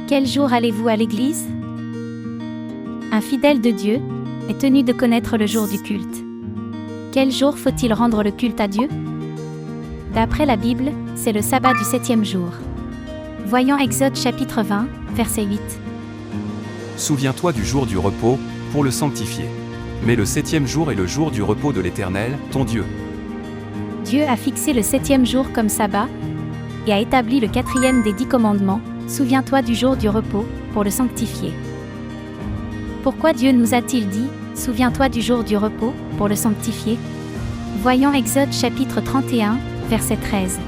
Quel jour allez-vous à l'église? Un fidèle de Dieu est tenu de connaître le jour du culte. Quel jour faut-il rendre le culte à Dieu? D'après la Bible, c'est le sabbat du 7e jour. Voyons Exode chapitre 20, verset 8. Souviens-toi du jour du repos, pour le sanctifier. Mais le 7e jour est le jour du repos de l'Éternel, ton Dieu. Dieu a fixé le 7e jour comme sabbat et a établi le 4e des 10 commandements. Souviens-toi du jour du repos, pour le sanctifier. Pourquoi Dieu nous a-t-il dit « Souviens-toi du jour du repos, pour le sanctifier » Voyons Exode chapitre 31, verset 13.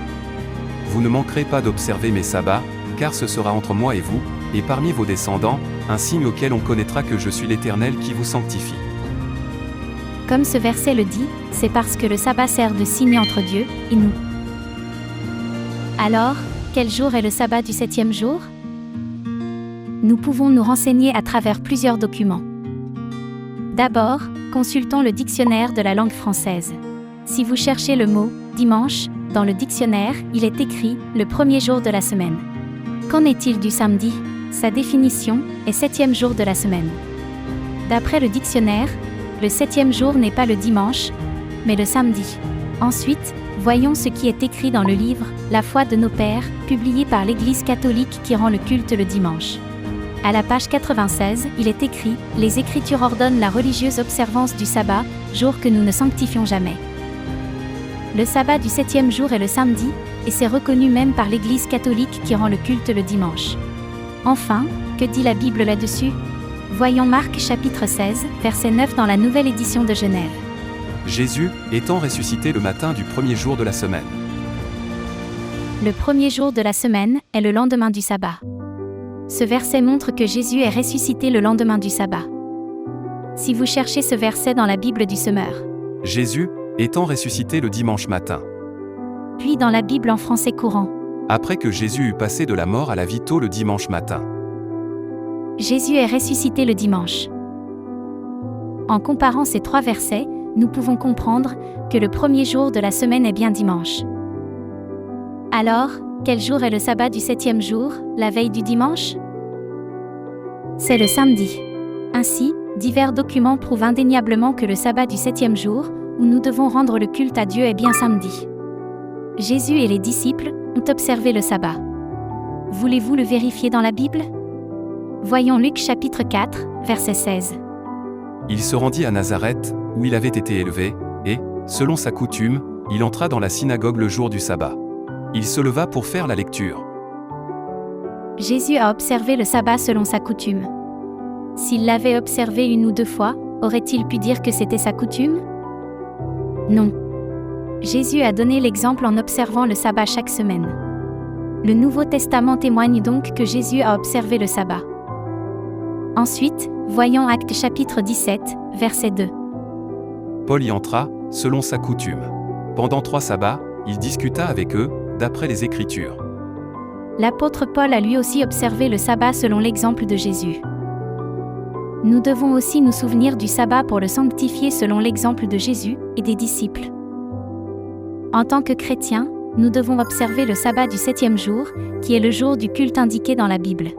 Vous ne manquerez pas d'observer mes sabbats, car ce sera entre moi et vous, et parmi vos descendants, un signe auquel on connaîtra que je suis l'Éternel qui vous sanctifie. Comme ce verset le dit, c'est parce que le sabbat sert de signe entre Dieu et nous. Alors, quel jour est le sabbat du 7e jour? Nous pouvons nous renseigner à travers plusieurs documents. D'abord, consultons le dictionnaire de la langue française. Si vous cherchez le mot « dimanche », dans le dictionnaire, il est écrit « le premier jour de la semaine ». Qu'en est-il du samedi? Sa définition est 7e jour de la semaine. D'après le dictionnaire, le 7e jour n'est pas le dimanche, mais le samedi. Ensuite, voyons ce qui est écrit dans le livre « La foi de nos pères », publié par l'Église catholique qui rend le culte le dimanche. À la page 96, il est écrit « Les Écritures ordonnent la religieuse observance du sabbat, jour que nous ne sanctifions jamais ». Le sabbat du 7e jour est le samedi, et c'est reconnu même par l'Église catholique qui rend le culte le dimanche. Enfin, que dit la Bible là-dessus? Voyons Marc chapitre 16, verset 9 dans la nouvelle édition de Genève. Jésus, étant ressuscité le matin du premier jour de la semaine. Le premier jour de la semaine est le lendemain du sabbat. Ce verset montre que Jésus est ressuscité le lendemain du sabbat. Si vous cherchez ce verset dans la Bible du Semeur. Jésus, étant ressuscité le dimanche matin. Puis dans la Bible en français courant. Après que Jésus eut passé de la mort à la vie tôt le dimanche matin. Jésus est ressuscité le dimanche. En comparant ces trois versets, nous pouvons comprendre que le premier jour de la semaine est bien dimanche. Alors, quel jour est le sabbat du 7e jour, la veille du dimanche? C'est le samedi. Ainsi, divers documents prouvent indéniablement que le sabbat du 7e jour, où nous devons rendre le culte à Dieu, est bien samedi. Jésus et les disciples ont observé le sabbat. Voulez-vous le vérifier dans la Bible? Voyons Luc chapitre 4, verset 16. Il se rendit à Nazareth, où il avait été élevé, et, selon sa coutume, il entra dans la synagogue le jour du sabbat. Il se leva pour faire la lecture. Jésus a observé le sabbat selon sa coutume. S'il l'avait observé une ou deux fois, aurait-il pu dire que c'était sa coutume? Non. Jésus a donné l'exemple en observant le sabbat chaque semaine. Le Nouveau Testament témoigne donc que Jésus a observé le sabbat. Ensuite, voyons Actes chapitre 17, verset 2. Paul y entra, selon sa coutume. Pendant 3 sabbats, il discuta avec eux, d'après les Écritures. L'apôtre Paul a lui aussi observé le sabbat selon l'exemple de Jésus. Nous devons aussi nous souvenir du sabbat pour le sanctifier selon l'exemple de Jésus et des disciples. En tant que chrétiens, nous devons observer le sabbat du 7e jour, qui est le jour du culte indiqué dans la Bible.